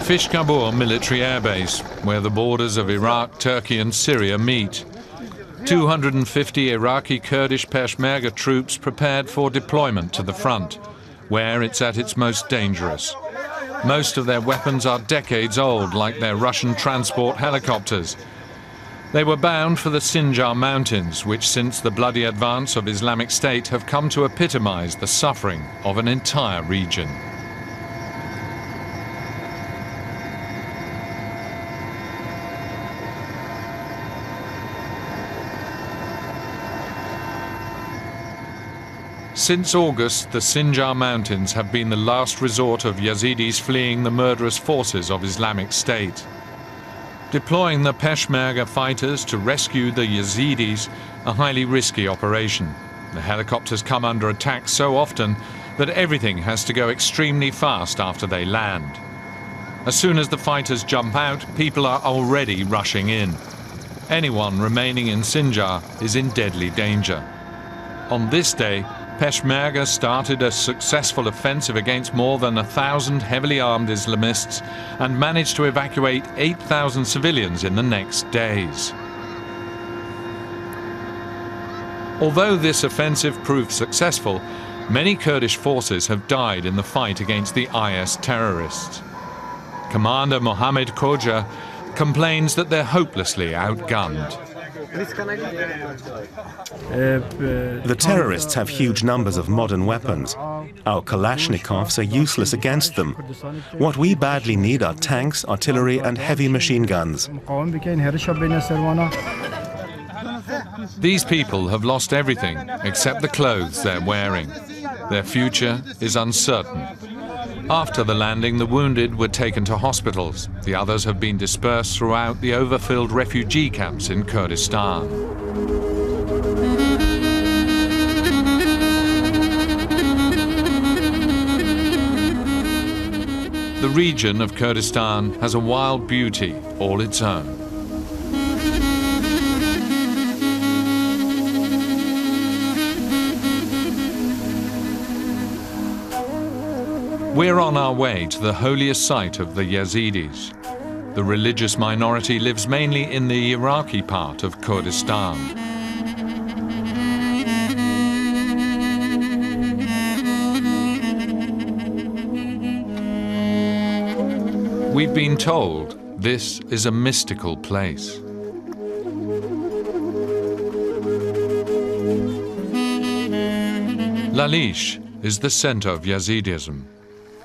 Fishkabur military airbase, where the borders of Iraq, Turkey and Syria meet. 250 Iraqi Kurdish Peshmerga troops prepared for deployment to the front, where it's at its most dangerous. Most of their weapons are decades old, like their Russian transport helicopters. They were bound for the Sinjar Mountains, which since the bloody advance of Islamic State have come to epitomize the suffering of an entire region. Since August, the Sinjar Mountains have been the last resort of Yazidis fleeing the murderous forces of Islamic State. Deploying the Peshmerga fighters to rescue the Yazidis, a highly risky operation. The helicopters come under attack so often that everything has to go extremely fast after they land. As soon as the fighters jump out, people are already rushing in. Anyone remaining in Sinjar is in deadly danger. On this day, Peshmerga started a successful offensive against more than 1,000 heavily armed Islamists and managed to evacuate 8,000 civilians in the next days. Although this offensive proved successful, many Kurdish forces have died in the fight against the IS terrorists. Commander Mohammed Koja complains that they're hopelessly outgunned. The terrorists have huge numbers of modern weapons. Our Kalashnikovs are useless against them. What we badly need are tanks, artillery and heavy machine guns. These people have lost everything except the clothes they're wearing. Their future is uncertain. After the landing, the wounded were taken to hospitals. The others have been dispersed throughout the overfilled refugee camps in Kurdistan. The region of Kurdistan has a wild beauty all its own. We're on our way to the holiest site of the Yazidis. The religious minority lives mainly in the Iraqi part of Kurdistan. We've been told this is a mystical place. Lalish is the center of Yazidism.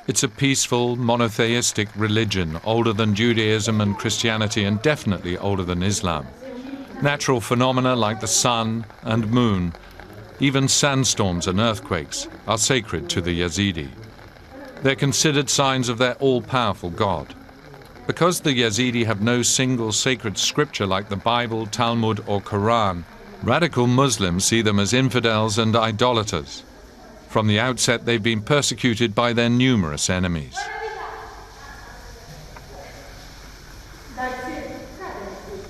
It's a peaceful, monotheistic religion, older than Judaism and Christianity and definitely older than Islam. Natural phenomena like the sun and moon, even sandstorms and earthquakes, are sacred to the Yazidi. They're considered signs of their all-powerful God. Because the Yazidi have no single sacred scripture like the Bible, Talmud or Quran, radical Muslims see them as infidels and idolaters. From the outset, they've been persecuted by their numerous enemies.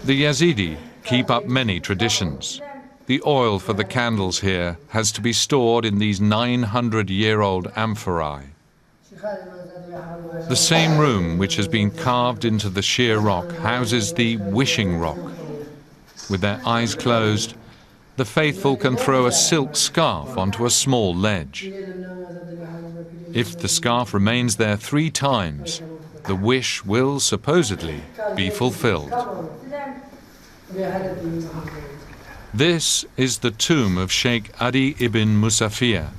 The Yazidi keep up many traditions. The oil for the candles here has to be stored in these 900-year-old amphorae. The same room, which has been carved into the sheer rock, houses the wishing rock. With their eyes closed, the faithful can throw a silk scarf onto a small ledge. If the scarf remains there 3 times, the wish will supposedly be fulfilled. This is the tomb of Sheikh Adi ibn Musafir,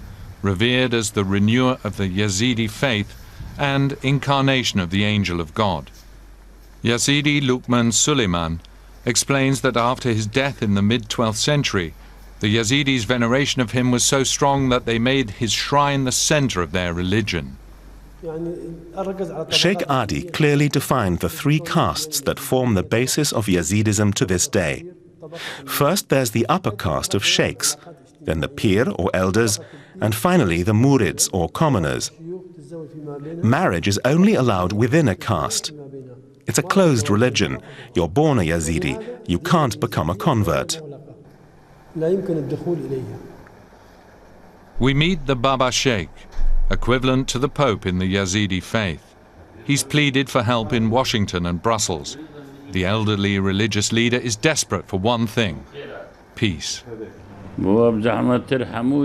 revered as the renewer of the Yazidi faith and incarnation of the angel of God. Yazidi Luqman Suleiman explains that after his death in the mid-12th century, the Yazidis' veneration of him was so strong that they made his shrine the center of their religion. Sheikh Adi clearly defined the 3 castes that form the basis of Yazidism to this day. First, there's the upper caste of sheikhs, then the pir or elders, and finally the murids or commoners. Marriage is only allowed within a caste. It's a closed religion. You're born a Yazidi. You can't become a convert. We meet the Baba Sheikh, equivalent to the Pope in the Yazidi faith. He's pleaded for help in Washington and Brussels. The elderly religious leader is desperate for one thing: peace. The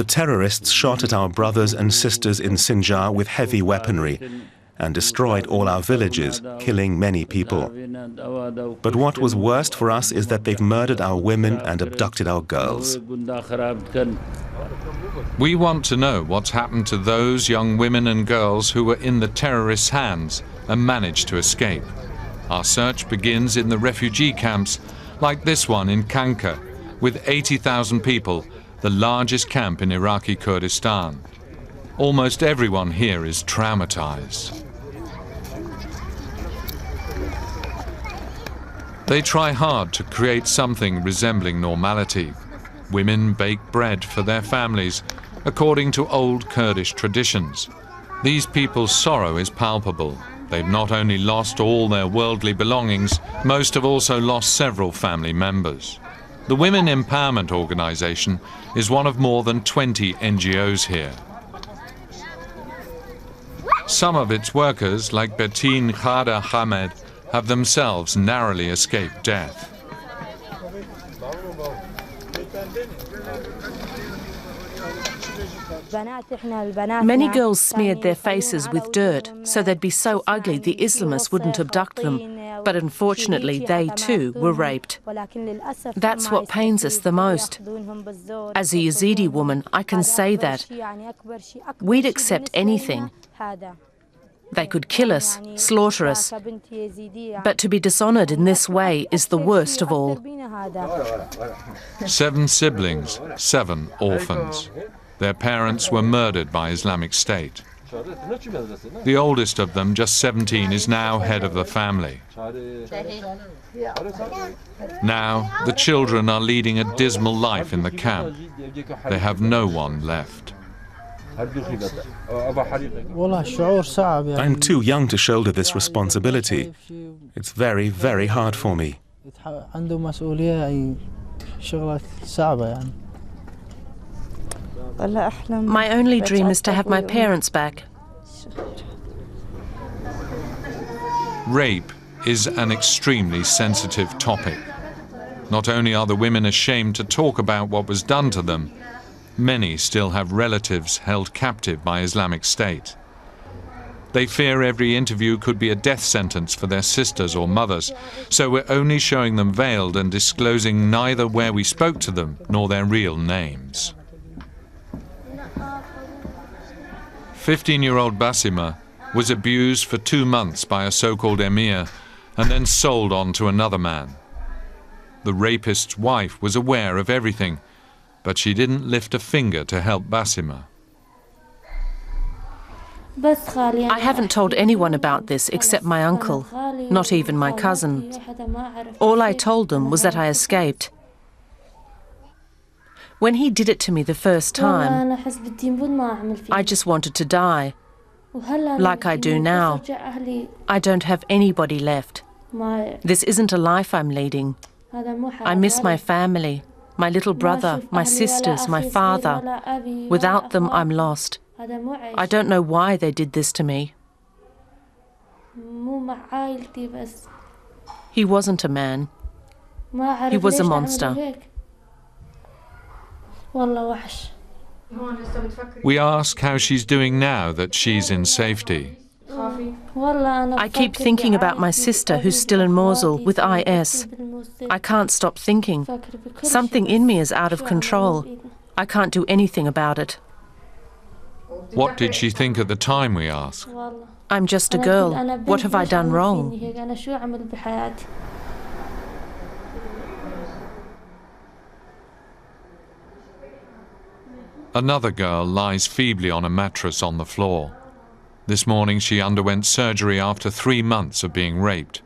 terrorists shot at our brothers and sisters in Sinjar with heavy weaponry and destroyed all our villages, killing many people. But what was worst for us is that they've murdered our women and abducted our girls. We want to know what's happened to those young women and girls who were in the terrorists' hands and managed to escape. Our search begins in the refugee camps, like this one in Kanka, with 80,000 people, the largest camp in Iraqi Kurdistan. Almost everyone here is traumatized. They try hard to create something resembling normality. Women bake bread for their families, according to old Kurdish traditions. These people's sorrow is palpable. They've not only lost all their worldly belongings, most have also lost several family members. The Women Empowerment Organization is one of more than 20 NGOs here. Some of its workers, like Betin Khada Hamed, have themselves narrowly escaped death. Many girls smeared their faces with dirt so they'd be so ugly the Islamists wouldn't abduct them. But unfortunately, they too were raped. That's what pains us the most. As a Yazidi woman, I can say that. We'd accept anything. They could kill us, slaughter us. But to be dishonoured in this way is the worst of all. 7 siblings, 7 orphans. Their parents were murdered by Islamic State. The oldest of them, just 17, is now head of the family. Now, the children are leading a dismal life in the camp. They have no one left. I'm too young to shoulder this responsibility. It's very, very hard for me. My only dream is to have my parents back. Rape is an extremely sensitive topic. Not only are the women ashamed to talk about what was done to them, many still have relatives held captive by Islamic State. They fear every interview could be a death sentence for their sisters or mothers, so we're only showing them veiled and disclosing neither where we spoke to them nor their real names. 15-year-old Basima was abused for 2 months by a so-called emir and then sold on to another man. The rapist's wife was aware of everything, but she didn't lift a finger to help Basima. I haven't told anyone about this except my uncle, not even my cousin. All I told them was that I escaped. When he did it to me the first time, I just wanted to die, like I do now. I don't have anybody left. This isn't a life I'm leading. I miss my family, my little brother, my sisters, my father. Without them, I'm lost. I don't know why they did this to me. He wasn't a man. He was a monster. We ask how she's doing now that she's in safety. I keep thinking about my sister who's still in Mosul with IS. I can't stop thinking. Something in me is out of control. I can't do anything about it. What did she think at the time, we ask? I'm just a girl. What have I done wrong? Another girl lies feebly on a mattress on the floor. This morning she underwent surgery after 3 months of being raped.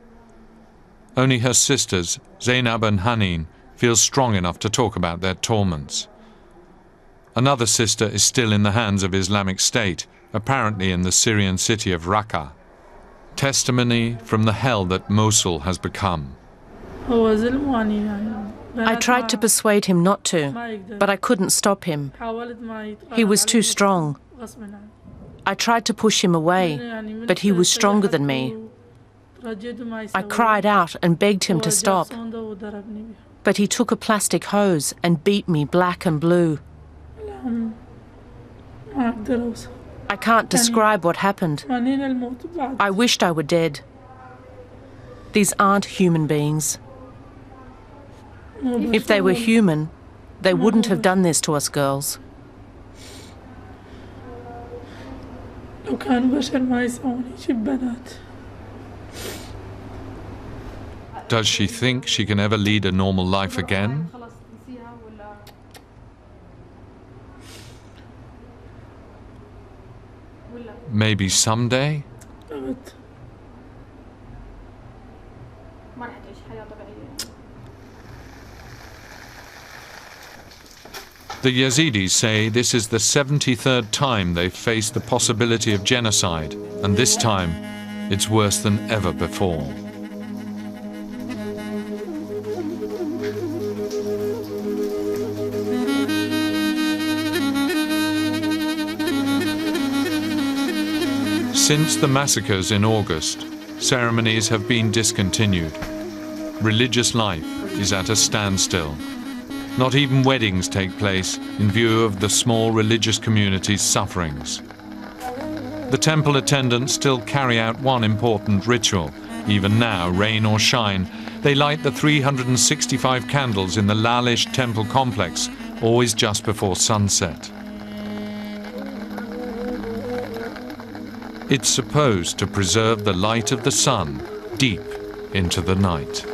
Only her sisters, Zainab and Hanin, feel strong enough to talk about their torments. Another sister is still in the hands of Islamic State, apparently in the Syrian city of Raqqa. Testimony from the hell that Mosul has become. I tried to persuade him not to, but I couldn't stop him. He was too strong. I tried to push him away, but he was stronger than me. I cried out and begged him to stop, but he took a plastic hose and beat me black and blue. I can't describe what happened. I wished I were dead. These aren't human beings. If they were human, they wouldn't have done this to us girls. Does she think she can ever lead a normal life again? Maybe someday? The Yazidis say this is the 73rd time they've faced the possibility of genocide, and this time it's worse than ever before. Since the massacres in August, ceremonies have been discontinued. Religious life is at a standstill. Not even weddings take place in view of the small religious community's sufferings. The temple attendants still carry out one important ritual. Even now, rain or shine, they light the 365 candles in the Lalish temple complex, always just before sunset. It's supposed to preserve the light of the sun deep into the night.